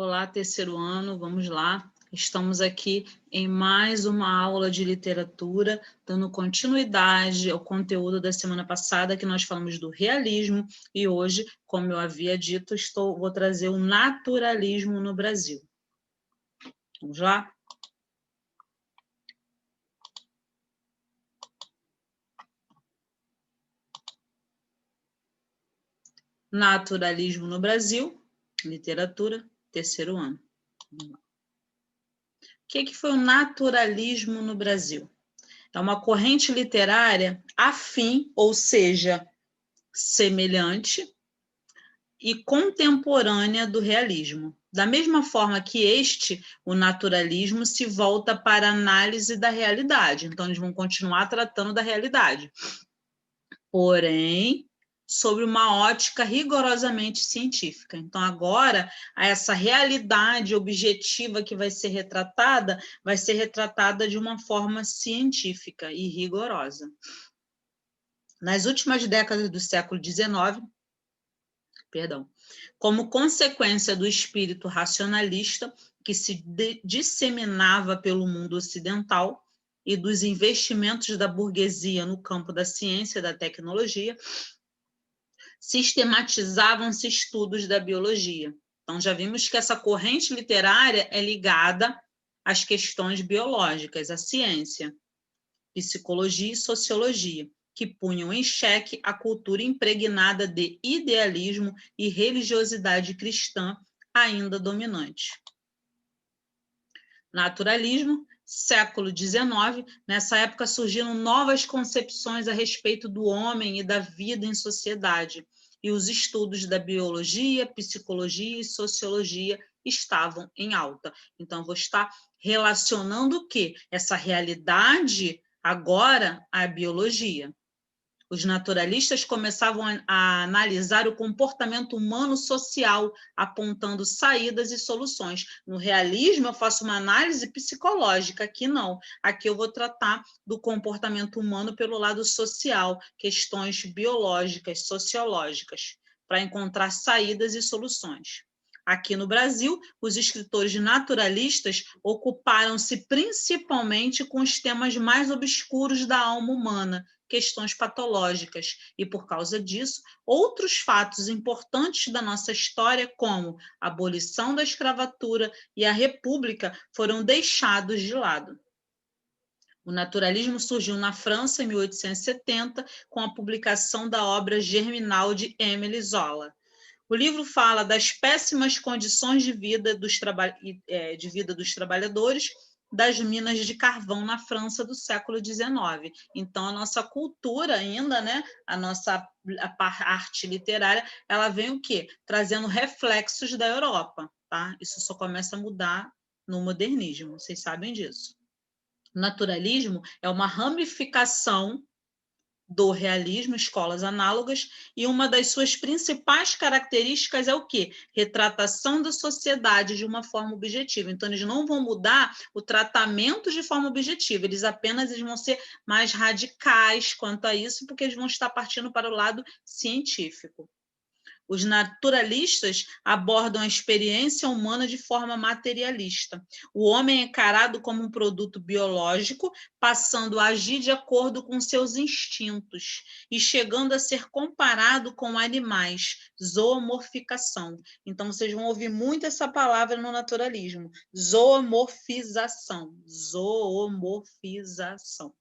Olá, terceiro ano, vamos lá. Estamos aqui em mais uma aula de literatura, dando continuidade ao conteúdo da semana passada, que nós falamos do realismo, e hoje, como eu havia dito, vou trazer o naturalismo no Brasil. Vamos lá? Naturalismo no Brasil, literatura, terceiro ano. O que foi o naturalismo no Brasil? É uma corrente literária afim, ou seja, semelhante e contemporânea do realismo. Da mesma forma que o naturalismo, se volta para a análise da realidade. Então, eles vão continuar tratando da realidade. Porém, sobre uma ótica rigorosamente científica. Então, agora, essa realidade objetiva que vai ser retratada de uma forma científica e rigorosa. Nas últimas décadas do século XIX, como consequência do espírito racionalista que se disseminava pelo mundo ocidental e dos investimentos da burguesia no campo da ciência e da tecnologia, sistematizavam-se estudos da biologia. Então, já vimos que essa corrente literária é ligada às questões biológicas, à ciência, psicologia e sociologia, que punham em xeque a cultura impregnada de idealismo e religiosidade cristã ainda dominante. Naturalismo, século XIX, nessa época surgiram novas concepções a respeito do homem e da vida em sociedade, e os estudos da biologia, psicologia e sociologia estavam em alta. Então, vou estar relacionando o quê? Essa realidade agora à biologia. Os naturalistas começavam a analisar o comportamento humano social, apontando saídas e soluções. No realismo, eu faço uma análise psicológica, aqui não. Aqui eu vou tratar do comportamento humano pelo lado social, questões biológicas, sociológicas, para encontrar saídas e soluções. Aqui no Brasil, os escritores naturalistas ocuparam-se principalmente com os temas mais obscuros da alma humana, questões patológicas, e por causa disso, outros fatos importantes da nossa história, como a abolição da escravatura e a república, foram deixados de lado. O naturalismo surgiu na França em 1870, com a publicação da obra Germinal de Émile Zola. O livro fala das péssimas condições de vida dos trabalhadores das minas de carvão na França do século XIX. Então, a nossa cultura ainda, né, a arte literária, ela vem o quê? Trazendo reflexos da Europa, tá? Isso só começa a mudar no modernismo, vocês sabem disso. O naturalismo é uma ramificação do realismo, escolas análogas, e uma das suas principais características é o quê? Retratação da sociedade de uma forma objetiva. Então, eles não vão mudar o tratamento de forma objetiva, eles vão ser mais radicais quanto a isso, porque eles vão estar partindo para o lado científico. Os naturalistas abordam a experiência humana de forma materialista. O homem é encarado como um produto biológico, passando a agir de acordo com seus instintos e chegando a ser comparado com animais, zoomorficação. Então, vocês vão ouvir muito essa palavra no naturalismo, zoomorfização, zoomorfização.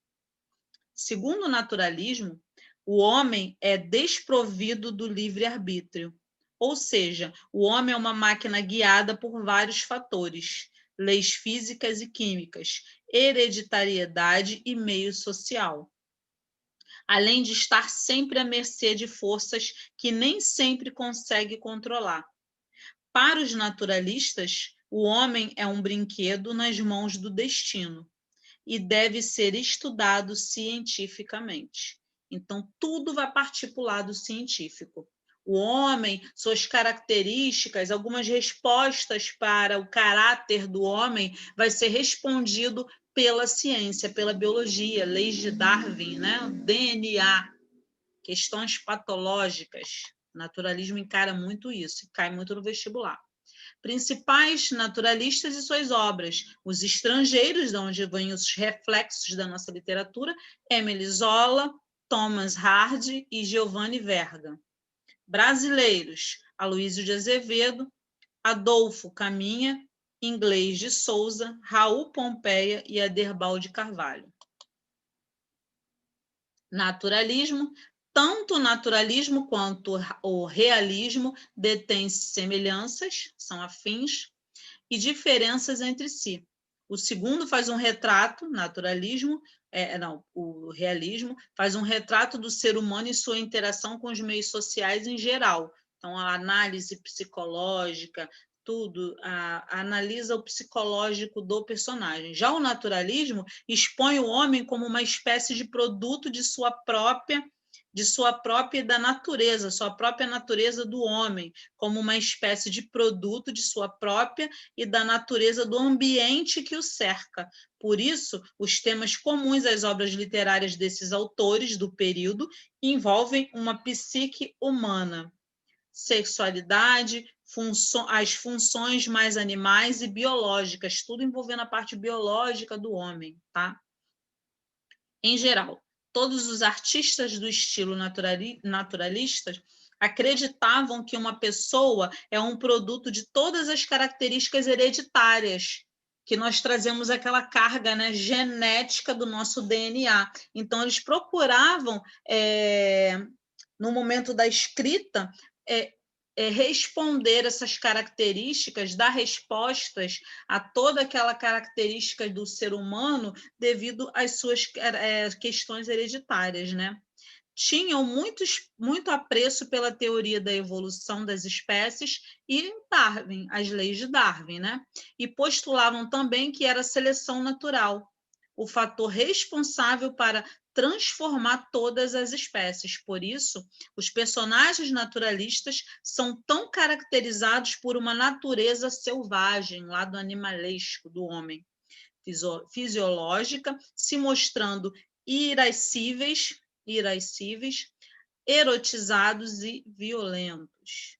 Segundo o naturalismo, o homem é desprovido do livre-arbítrio, ou seja, o homem é uma máquina guiada por vários fatores, leis físicas e químicas, hereditariedade e meio social, além de estar sempre à mercê de forças que nem sempre consegue controlar. Para os naturalistas, o homem é um brinquedo nas mãos do destino e deve ser estudado cientificamente. Então, tudo vai partir para o lado científico. O homem, suas características, algumas respostas para o caráter do homem vai ser respondido pela ciência, pela biologia, leis de Darwin, né? DNA, questões patológicas. O naturalismo encara muito isso, cai muito no vestibular. Principais naturalistas e suas obras. Os estrangeiros, de onde vêm os reflexos da nossa literatura, Émile Zola, Thomas Hardy e Giovanni Verga. Brasileiros, Aloysio de Azevedo, Adolfo Caminha, Inglês de Souza, Raul Pompeia e Aderbal de Carvalho. Naturalismo, tanto o naturalismo quanto o realismo detêm semelhanças, são afins, e diferenças entre si. O segundo faz um retrato, o realismo faz um retrato do ser humano e sua interação com os meios sociais em geral. Então, a análise psicológica, tudo, analisa o psicológico do personagem. Já o naturalismo expõe o homem como uma espécie de produto de sua própria e da natureza, sua própria natureza do homem, como uma espécie de produto de sua própria e da natureza do ambiente que o cerca. Por isso, os temas comuns às obras literárias desses autores do período envolvem uma psique humana, sexualidade, as funções mais animais e biológicas, tudo envolvendo a parte biológica do homem, tá? Em geral, todos os artistas do estilo naturalista acreditavam que uma pessoa é um produto de todas as características hereditárias, que nós trazemos aquela carga, né, genética do nosso DNA. Então, eles procuravam, no momento da escrita, responder essas características, dar respostas a toda aquela característica do ser humano devido às suas questões hereditárias, né? Tinham muito apreço pela teoria da evolução das espécies e Darwin, as leis de Darwin, né? E postulavam também que era a seleção natural, o fator responsável para transformar todas as espécies. Por isso, os personagens naturalistas são tão caracterizados por uma natureza selvagem, lado animalesco do homem, fisiológica, se mostrando irascíveis, erotizados e violentos.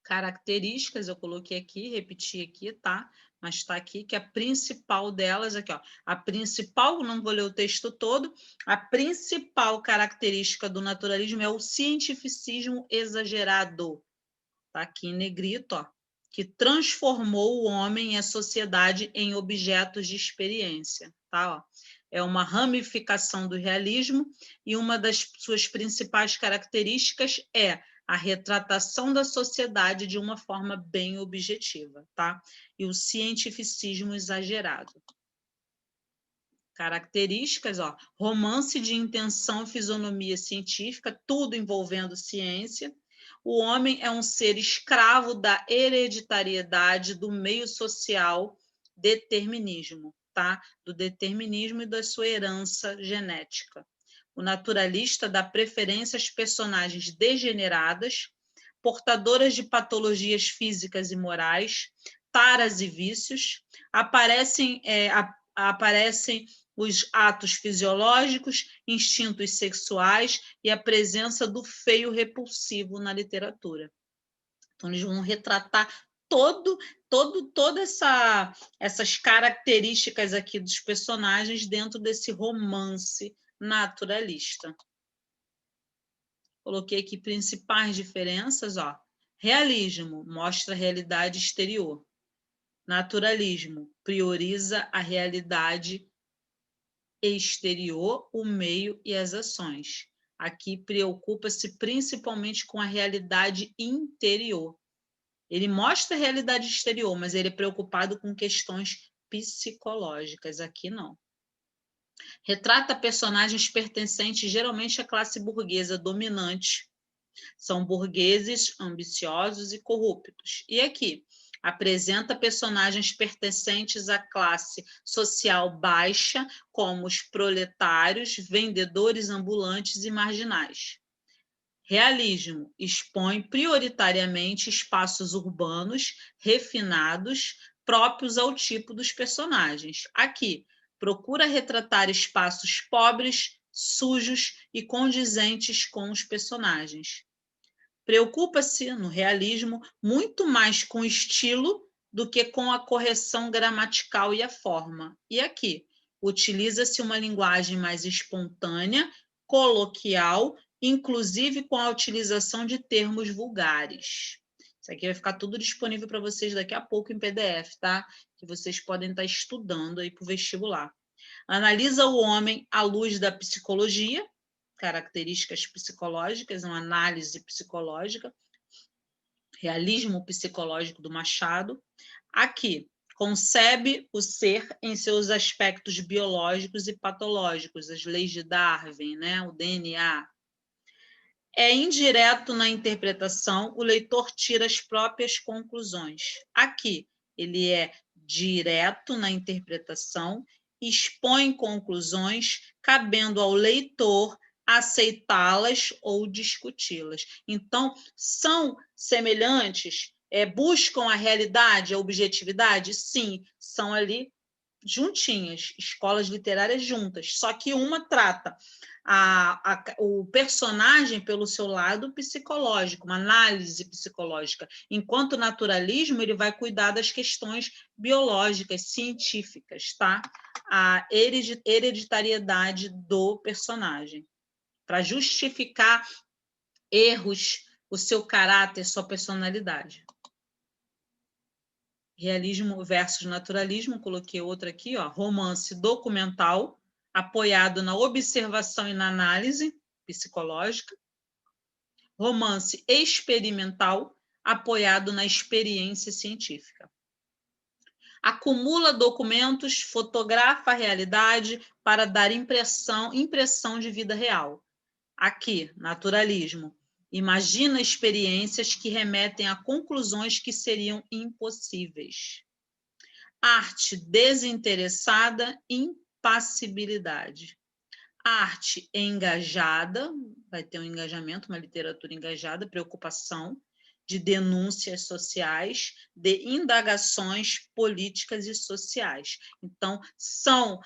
Características, eu coloquei aqui, repeti aqui, tá? Mas está aqui que a principal delas, aqui, ó, a principal, não vou ler o texto todo, a principal característica do naturalismo é o cientificismo exagerado, tá aqui em negrito, ó, que transformou o homem e a sociedade em objetos de experiência, tá? Ó. É uma ramificação do realismo e uma das suas principais características é a retratação da sociedade de uma forma bem objetiva, tá? E o cientificismo exagerado. Características, ó, romance de intenção, fisionomia científica, tudo envolvendo ciência. O homem é um ser escravo da hereditariedade, do meio social, determinismo, tá? Do determinismo e da sua herança genética. O naturalista dá preferência às personagens degeneradas, portadoras de patologias físicas e morais, taras e vícios, aparecem os atos fisiológicos, instintos sexuais e a presença do feio repulsivo na literatura. Então, eles vão retratar todas essas características aqui dos personagens dentro desse romance naturalista. Coloquei aqui principais diferenças, ó. Realismo mostra a realidade exterior. Naturalismo prioriza a realidade exterior, o meio e as ações. Aqui preocupa-se principalmente com a realidade interior. Ele mostra a realidade exterior, mas ele é preocupado com questões psicológicas. Aqui não. Retrata personagens pertencentes geralmente à classe burguesa dominante. São burgueses ambiciosos e corruptos. E aqui, apresenta personagens pertencentes à classe social baixa, como os proletários, vendedores ambulantes e marginais. Realismo expõe prioritariamente espaços urbanos, refinados, próprios ao tipo dos personagens. Aqui, procura retratar espaços pobres, sujos e condizentes com os personagens. Preocupa-se, no realismo, muito mais com o estilo do que com a correção gramatical e a forma. E aqui, utiliza-se uma linguagem mais espontânea, coloquial, inclusive com a utilização de termos vulgares. Isso aqui vai ficar tudo disponível para vocês daqui a pouco em PDF, tá? Que vocês podem estar estudando aí para o vestibular. Analisa o homem à luz da psicologia, características psicológicas, uma análise psicológica, realismo psicológico do Machado. Aqui, concebe o ser em seus aspectos biológicos e patológicos, as leis de Darwin, né? O DNA. É indireto na interpretação, o leitor tira as próprias conclusões. Aqui, ele é direto na interpretação, expõe conclusões, cabendo ao leitor aceitá-las ou discuti-las. Então, são semelhantes? Buscam a realidade, a objetividade? Sim, são ali juntinhas, escolas literárias juntas, só que uma trata o personagem pelo seu lado psicológico, uma análise psicológica, enquanto o naturalismo ele vai cuidar das questões biológicas, científicas, tá? A hereditariedade do personagem, para justificar erros, o seu caráter, sua personalidade. Realismo versus naturalismo, coloquei outra aqui, ó, romance documental, apoiado na observação e na análise psicológica. Romance experimental, apoiado na experiência científica. Acumula documentos, fotografa a realidade para dar impressão de vida real. Aqui, naturalismo. Imagina experiências que remetem a conclusões que seriam impossíveis. Arte desinteressada, impassibilidade. Arte engajada, vai ter um engajamento, uma literatura engajada, preocupação, de denúncias sociais, de indagações políticas e sociais. Então, são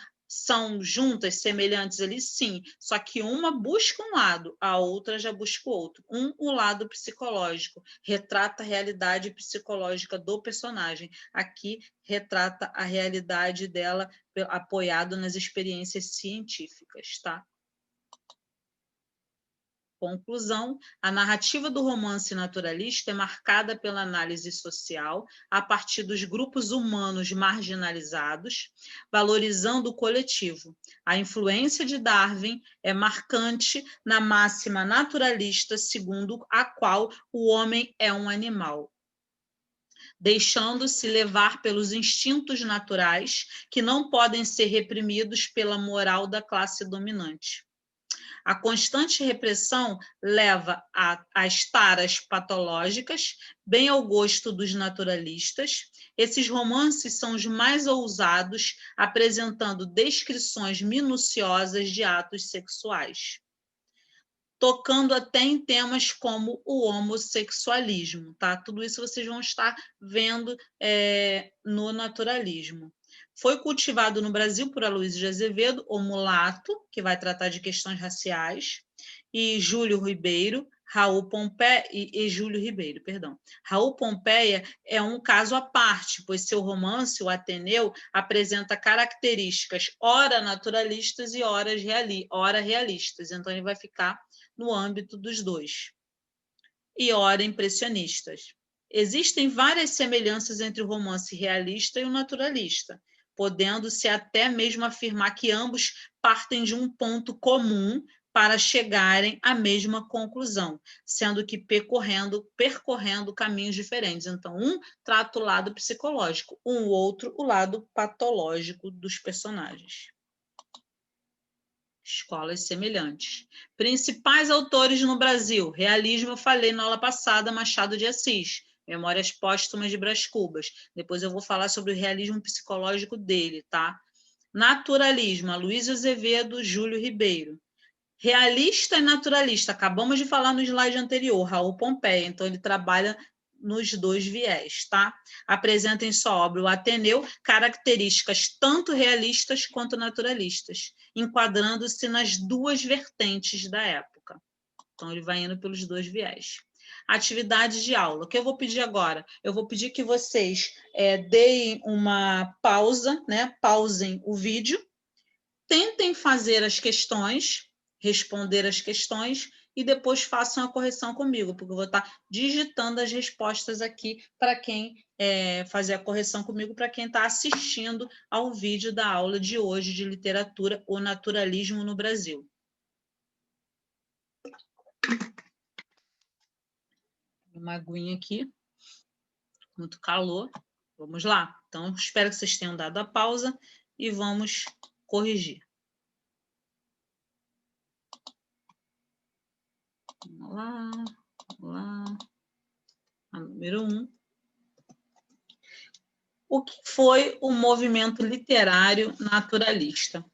juntas, semelhantes ali, sim, só que uma busca um lado, a outra já busca o outro. O lado psicológico, retrata a realidade psicológica do personagem. Aqui, retrata a realidade dela apoiado nas experiências científicas, tá? Conclusão, a narrativa do romance naturalista é marcada pela análise social a partir dos grupos humanos marginalizados, valorizando o coletivo. A influência de Darwin é marcante na máxima naturalista segundo a qual o homem é um animal, deixando-se levar pelos instintos naturais que não podem ser reprimidos pela moral da classe dominante. A constante repressão leva às taras patológicas, bem ao gosto dos naturalistas. Esses romances são os mais ousados, apresentando descrições minuciosas de atos sexuais, tocando até em temas como o homossexualismo, tá? Tudo isso vocês vão estar vendo no naturalismo. Foi cultivado no Brasil por Aloysio de Azevedo, o Mulato, que vai tratar de questões raciais, e Júlio Ribeiro, Raul Pompeia e Júlio Ribeiro, perdão. Raul Pompeia é um caso à parte, pois seu romance, O Ateneu, apresenta características ora naturalistas e ora realistas, então ele vai ficar no âmbito dos dois. E ora impressionistas. Existem várias semelhanças entre o romance realista e o naturalista, podendo-se até mesmo afirmar que ambos partem de um ponto comum para chegarem à mesma conclusão, sendo que percorrendo caminhos diferentes. Então, um trata o lado psicológico, o outro o lado patológico dos personagens. Escolas semelhantes. Principais autores no Brasil. Realismo, eu falei na aula passada, Machado de Assis. Memórias Póstumas de Brás Cubas. Depois eu vou falar sobre o realismo psicológico dele, tá? Naturalismo, Aloysio Azevedo, Júlio Ribeiro. Realista e naturalista, acabamos de falar no slide anterior, Raul Pompeia, então ele trabalha nos dois viés, tá? Apresenta em sua obra, O Ateneu, características tanto realistas quanto naturalistas, enquadrando-se nas duas vertentes da época. Então, ele vai indo pelos dois viés. Atividade de aula. O que eu vou pedir agora? Eu vou pedir que vocês deem uma pausa, né? Pausem o vídeo, tentem fazer as questões, responder as questões e depois façam a correção comigo, porque eu vou estar digitando as respostas aqui para quem fazer a correção comigo, para quem está assistindo ao vídeo da aula de hoje de literatura, o naturalismo no Brasil. Uma aguinha aqui, muito calor. Vamos lá. Então, espero que vocês tenham dado a pausa e vamos corrigir. Vamos lá, vamos lá. A número 1. O que foi o movimento literário naturalista? Vou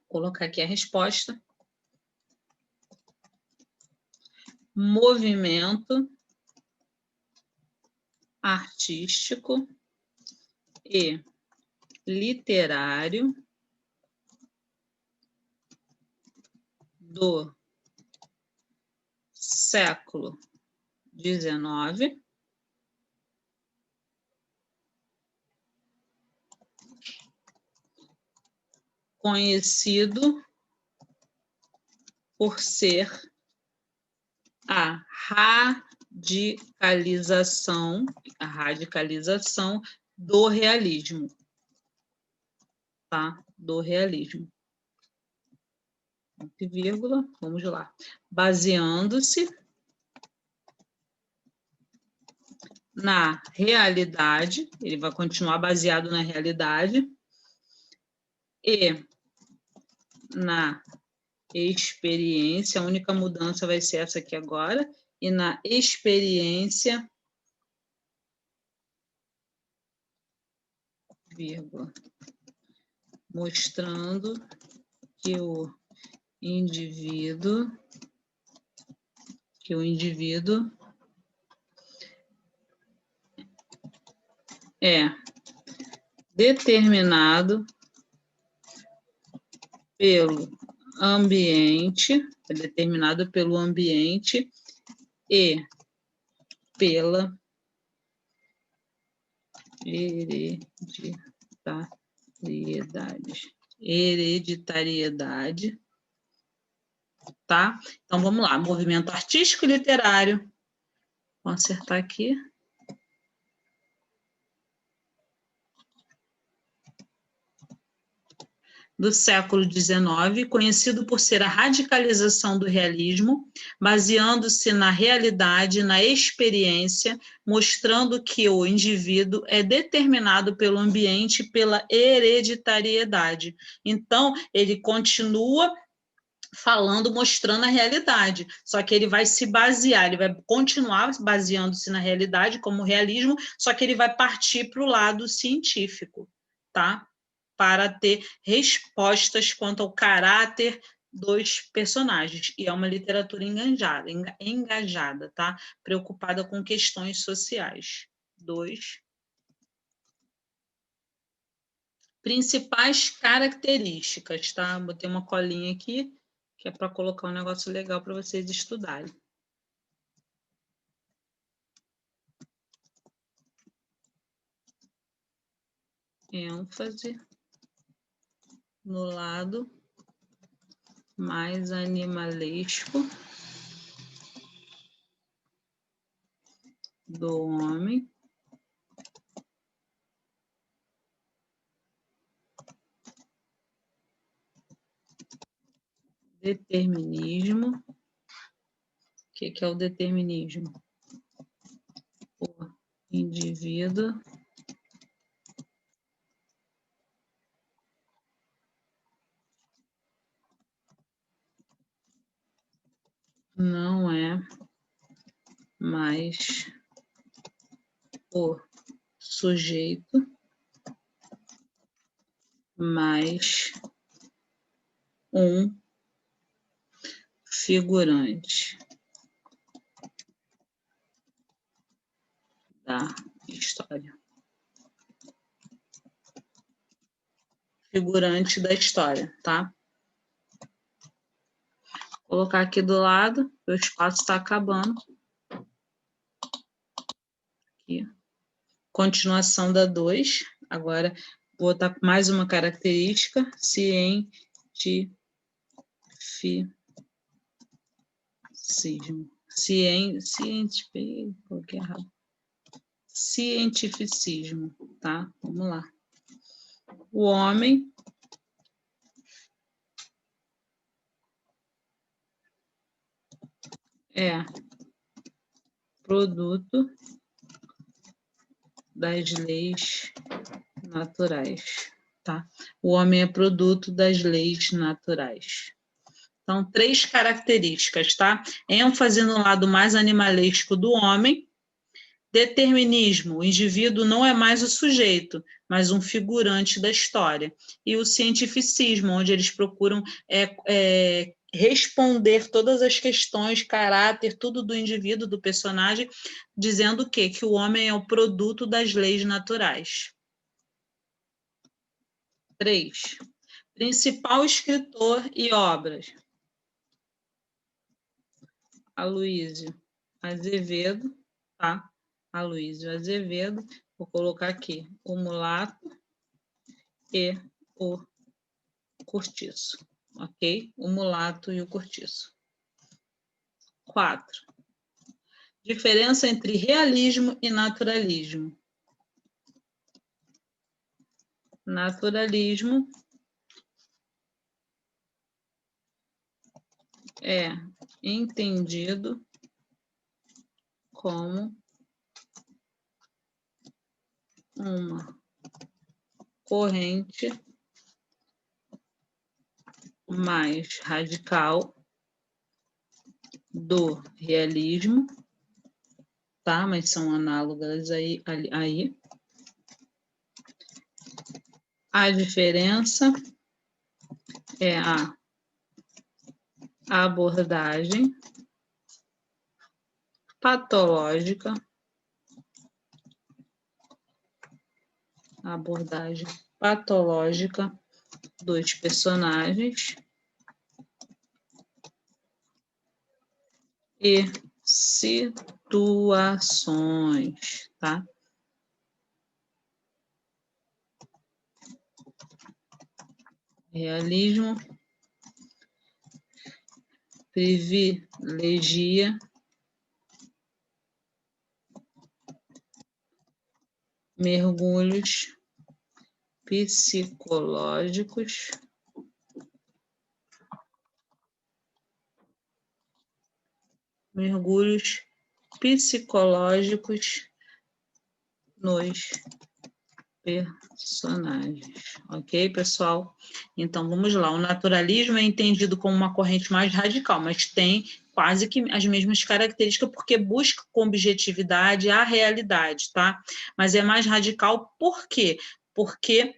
colocar aqui a resposta. Movimento artístico e literário do século XIX, conhecido por ser a radicalização do realismo, tá? Do realismo. Vírgula, vamos lá. Baseando-se na realidade, ele vai continuar baseado na realidade e na experiência, a única mudança vai ser essa aqui agora, e na experiência, vírgula, mostrando que o indivíduo é determinado pelo ambiente, e pela hereditariedade, tá? Então, vamos lá. Movimento artístico e literário. Vou acertar aqui. Do século XIX, conhecido por ser a radicalização do realismo, baseando-se na realidade, na experiência, mostrando que o indivíduo é determinado pelo ambiente e pela hereditariedade. Então, ele continua falando, mostrando a realidade, só que ele vai se basear, ele vai continuar baseando-se na realidade como realismo, só que ele vai partir para o lado científico, tá? Para ter respostas quanto ao caráter dos personagens. E é uma literatura engajada, tá? Preocupada com questões sociais. 2. Principais características, tá? Botei uma colinha aqui, que é para colocar um negócio legal para vocês estudarem. ênfase no lado mais animalesco do homem, determinismo. O que é o determinismo? O indivíduo não é mais o sujeito, mas um figurante da história. Figurante da história, tá? Vou colocar aqui do lado, o espaço está acabando. aqui. Continuação da 2. Agora, vou botar mais uma característica. Cientificismo. Coloquei errado. Cientificismo, tá? Vamos lá. O homem é produto das leis naturais, tá? O homem é produto das leis naturais. Então, 3 características, tá? ênfase no lado mais animalesco do homem. Determinismo, o indivíduo não é mais o sujeito, mas um figurante da história. E o cientificismo, onde eles procuram responder todas as questões, caráter, tudo do indivíduo, do personagem, dizendo o quê? Que o homem é o produto das leis naturais. 3. Principal escritor e obras. Aloysio Azevedo, tá? Aloysio Azevedo, vou colocar aqui o Mulato e o Cortiço, ok? O Mulato e o Cortiço. 4. Diferença entre realismo e naturalismo. Naturalismo é entendido como uma corrente mais radical do realismo, tá? Mas são análogas aí. A diferença é a abordagem patológica, dos personagens e situações, tá? Realismo privilegia mergulhos psicológicos nos personagens. Ok, pessoal? Então, vamos lá. O naturalismo é entendido como uma corrente mais radical, mas tem quase que as mesmas características, porque busca com objetividade a realidade, tá? Mas é mais radical por quê? Porque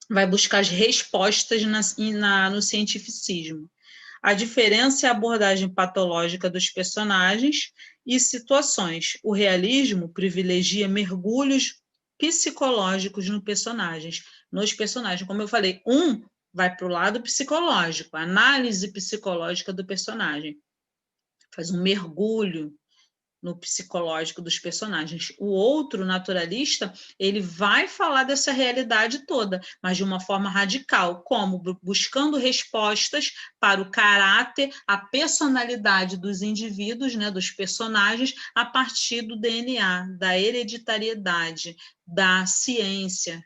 vai buscar as respostas no cientificismo. A diferença é a abordagem patológica dos personagens e situações. O realismo privilegia mergulhos psicológicos nos personagens. Como eu falei, um vai para o lado psicológico, a análise psicológica do personagem. Faz um mergulho no psicológico dos personagens. O outro, naturalista, ele vai falar dessa realidade toda, mas de uma forma radical, como buscando respostas para o caráter, a personalidade dos indivíduos, né, dos personagens, a partir do DNA, da hereditariedade, da ciência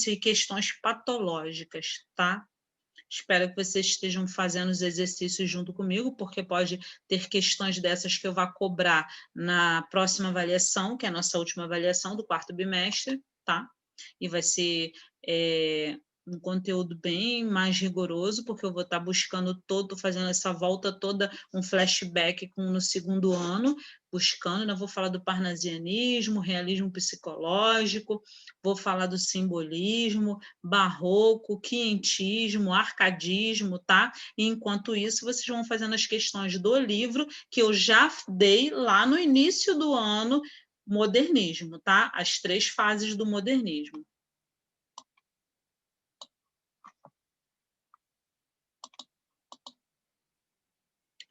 e questões patológicas, tá? Espero que vocês estejam fazendo os exercícios junto comigo, porque pode ter questões dessas que eu vá cobrar na próxima avaliação, que é a nossa última avaliação do 4º bimestre, tá? E vai ser um conteúdo bem mais rigoroso, porque eu vou estar buscando fazendo essa volta toda, um flashback no 2º ano, buscando, né? Vou falar do parnasianismo, realismo psicológico, vou falar do simbolismo, barroco, quientismo, arcadismo, tá? E enquanto isso, vocês vão fazendo as questões do livro que eu já dei lá no início do ano, modernismo, tá? As 3 fases do modernismo.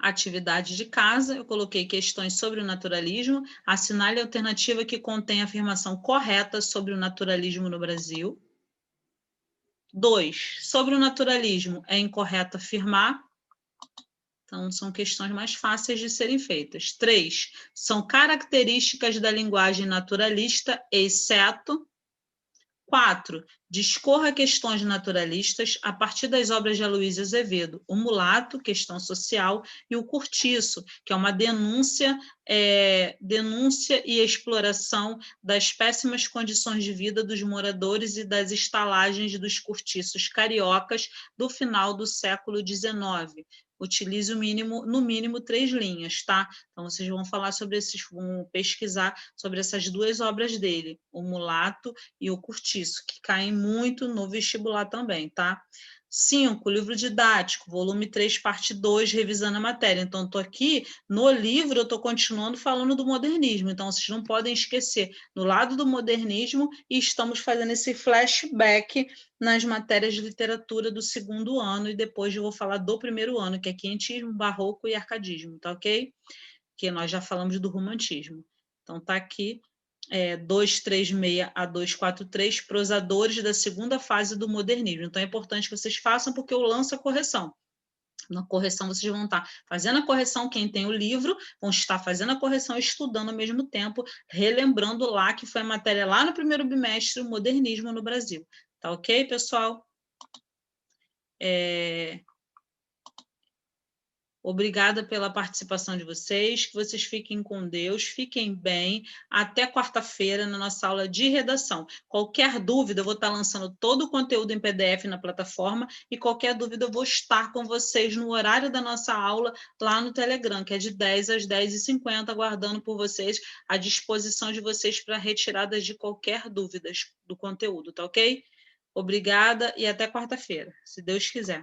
Atividade de casa, eu coloquei questões sobre o naturalismo. Assinale a alternativa que contém a afirmação correta sobre o naturalismo no Brasil. 2. Sobre o naturalismo, é incorreto afirmar. Então, são questões mais fáceis de serem feitas. 3. São características da linguagem naturalista, exceto. 4. Discorra questões naturalistas a partir das obras de Aloysio Azevedo, O Mulato, Questão Social, e O Cortiço, que é uma denúncia e exploração das péssimas condições de vida dos moradores e das estalagens dos cortiços cariocas do final do século XIX. Utilize no mínimo 3 linhas, tá? Então, vocês vão vão pesquisar sobre essas 2 obras dele, O Mulato e O Cortiço, que caem muito no vestibular também, tá? 5, livro didático, volume 3, parte 2, revisando a matéria. Então, estou aqui, no livro, eu estou continuando falando do modernismo, então vocês não podem esquecer no lado do modernismo e estamos fazendo esse flashback nas matérias de literatura do 2º ano e depois eu vou falar do 1º ano, que é quinhentismo, barroco e arcadismo, tá ok? Que nós já falamos do romantismo. Então, tá aqui 236 a 243, prosadores da 2ª fase do modernismo. Então, é importante que vocês façam, porque eu lanço a correção. Na correção, vocês vão estar fazendo a correção, quem tem o livro, vão estar fazendo a correção e estudando ao mesmo tempo, relembrando lá que foi a matéria lá no 1º bimestre, o modernismo no Brasil. Tá ok, pessoal? Obrigada pela participação de vocês, que vocês fiquem com Deus, fiquem bem, até quarta-feira na nossa aula de redação. Qualquer dúvida, eu vou estar lançando todo o conteúdo em PDF na plataforma e qualquer dúvida eu vou estar com vocês no horário da nossa aula lá no Telegram, que é de 10 às 10h50, aguardando por vocês, à disposição de vocês para retiradas de qualquer dúvida do conteúdo, tá ok? Obrigada e até quarta-feira, se Deus quiser.